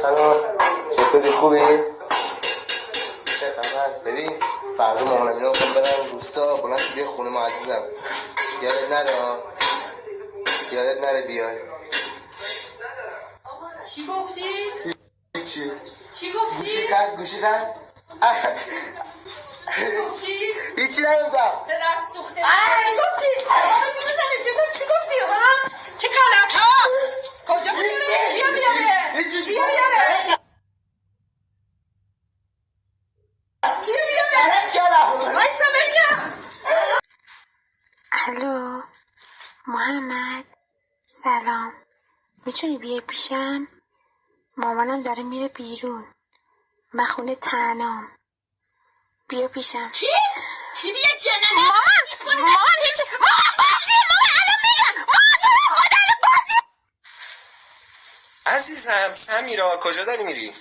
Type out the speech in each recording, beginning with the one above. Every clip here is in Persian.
سلام، چطوری؟ خوبی؟ چه خبر؟ ببین فردا مامانم اینا میخوام برن روستا، بلند شو بیا خونه ما عزیزم. یادت نره بیای. چی گفتی؟ هیچی. چی گفتی؟ گوشی کرد چی گفتی؟ هیچی نگفتم. دلت سوخته. چی گفتی؟ چی گفتی ها؟ چه غلط ها؟ کجا بیاره؟ چیا بیاره؟ چیا بیاره؟ چیا بیاره؟ وایسا بگم. الو محمد، سلام. میتونی بیای پیشم؟ مامانم داره میره بیرون، من خونه تنام. بیا پیشم. کی بیا جننه؟ مامان هیچ. مامان بازیه، مامان الان میگم. مامان تو خدا الان بازیه. عزیزم سمیرا کجا داری میری؟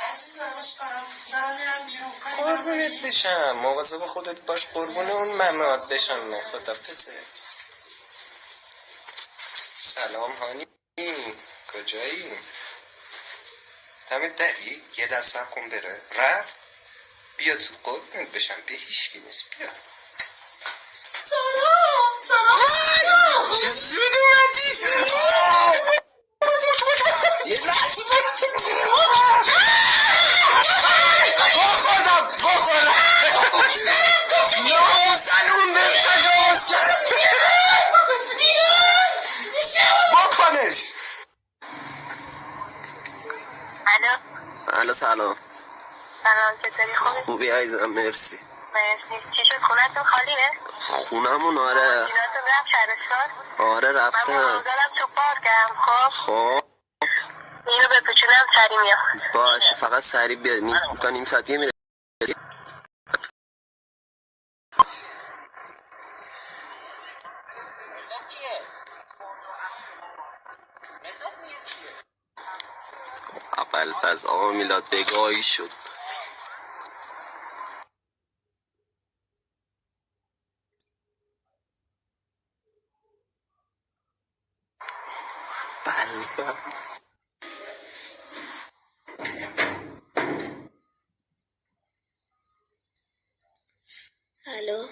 عزیزم اشکارم دارم میرم بیرون. قربونت بشم، مواظب خودت باش، قربون اون ممات بشم. خدافظ. سلام هانی، کجایی؟ دمت دری؟ یه دست کن بره رفت. بیا تو، قربونت بشم، به هیچکی نیست. بیا سلام چه زود اومدی. یه لحظه بخوردم ناموسن به تجاوز کرد. بکنش. الو سلام. سلام، چطوری؟ خوبی عزیزم؟ مرسی. مرسی. چی شد، خونتون خالیه؟ خونمون آره. ایناتون رفت شهرستان؟ آره من رفتم. منتظرم تو پارکم. خب اینو بپیچونم سری میام. باشه، فقط سریع بیا، تا نیم ساعت میره. اول فاز آقا میلاد بگاهی شد. بلفز الو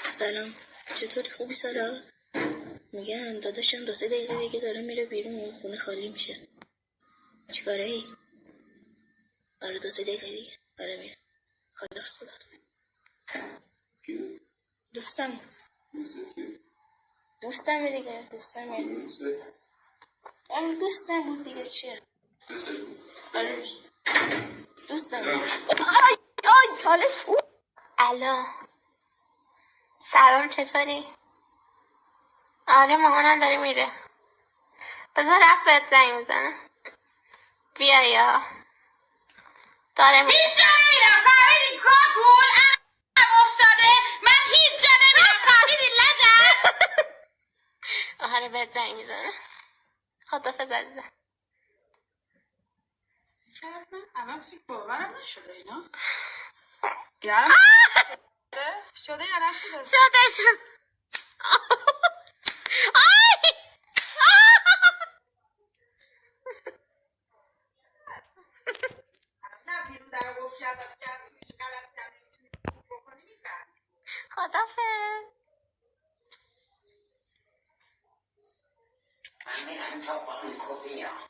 سلام، چطوری؟ خوبی سلام؟ میگم داداشم 2-3 دقیقه دیگه داره میره بیرون، خونه خالی میشه. چیکاره ای؟ آره 2-3 دقیقه دیگه آره میره. خدا خداحافظ. دوستم بود. دوستم دیگه، دوستم بود دیگه. چیه؟ آره دوستم بود. آی چالش. الو سلام، چطوری؟ آره مامانم داره میره. بذار رفت بهت زنگ میزنه. بیا یا داره میره. هیچ جا نمیرم. فهمیدی کاکول عقب افتاده؟ من هیچ جا نمیرم. فهمیدی لجن؟ آره بهت زنگ میزنه. خدافظ عزیزم. الان فکر باورم نشده اینا. اینا شده یا نشده؟ شده. آی نه بیرون در گفت کرد که از هیچ غلطی هم نمیتونی بکنی. میفهمی. خدافظ. من میرم تا بانکو بیام.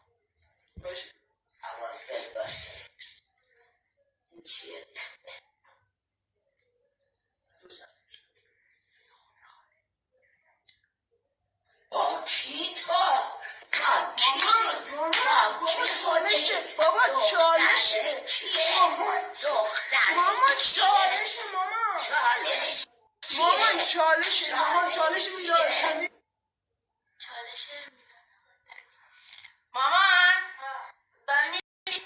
حواست باشه. این چیه؟ با کی تو؟ با کی؟ بابا چالشه. بابا چالشه. ماما چالشه. چالش میداره. چالشه. مامان داری میری؟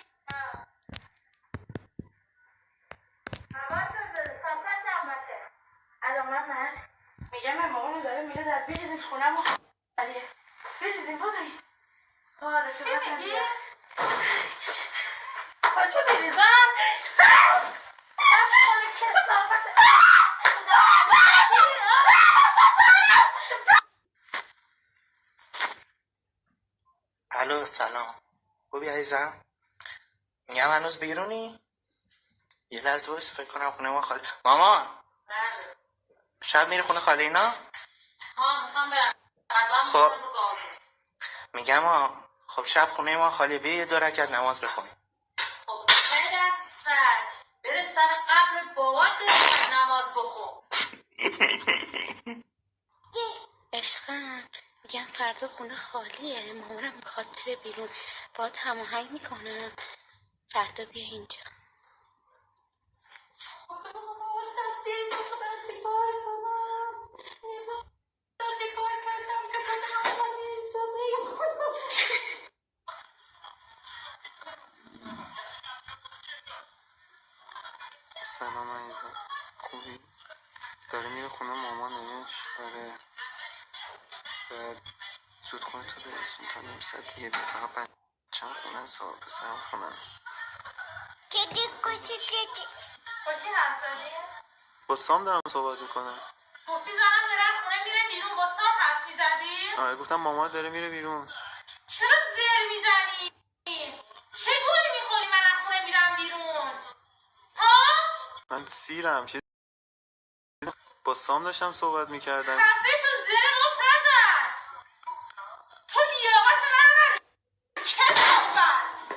خبر داده ساکت هم باشه. الان من میگم من مامانو داره میره در بریزیم خونم و بریزیم بازیم. چی میگی؟ کجا بریزم؟ خونه چه صافت. الو سلام. خوبی عزیزم؟ میگم هنوز بیرونی؟ یه لحظه بایست فکر کنم خونه ما خالی. مامان شب میری خونه خالی اینا؟ میخوام برم خب میگم خب شب خونه ما خالی، بیا یه 2 رکعت نماز بخون. خب چه دست بره سر قبر بابات نماز بخون. عشقم میگم فردا خونه خالیه، مامانم میخواد بره بیرون، باهات هماهنگ میکنم فردا بیا اینجا. سلام عزیزم، خوبی؟ داره میره خونه مامانش. آره بعد زود خونه تو برسون تا نیم ساعت دیگه بیا. فقط بچه‌م خونه است و پسرم خونه است. با کی حرف زدی؟ با سام دارم صحبت میکنم. گفتی زنم داره خونه میره بیرون، با سام حرف میزدی؟ آره گفتم مامان داره میره بیرون. چرا زر میزنی؟ چه گویی میخوری من از خونه میرم بیرون؟ ها؟ من سیرم با سام داشتم صحبت میکردم. خفه شو، زر مفت نزن. تو لیاقت منو نداری. کثافت.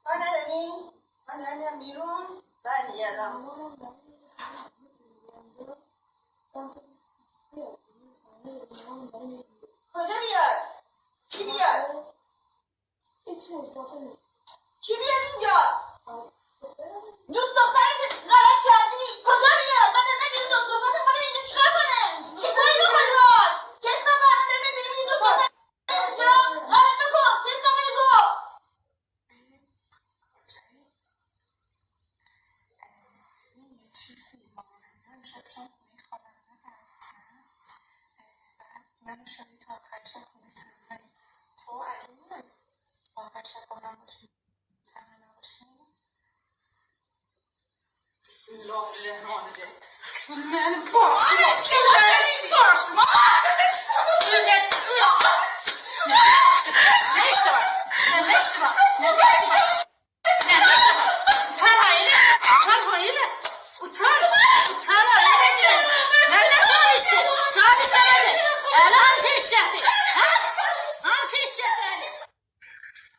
من نداری؟ من نمیام بیرون برمیگردم. کجا بیاد؟ کی بیاد؟ کی بیاد اینجا؟ دوست دخترت غلط کردی. کجا بیاد؟ من نمیدونم دوست دخترت اومده اینجا چیکار کنه؟ چی کاری بکنی باش؟ کسافت من دارم بیرون میگی دوست دخترت اینجا غلط نکن. کسافت گو.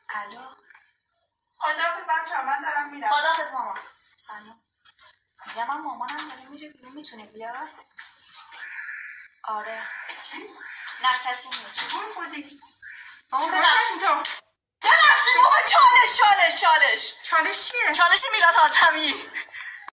الو خدافظ بچه‌ها من دارم میرم. خداحافظ مامان. سلام. میگم من مامانم داره میره بیرون، میتونه بیاد؟ آره. نه کسی نیست. مامان ببخشید ببخشید بابا. چالش چالش چیه؟ چالش میلاد حاتمی.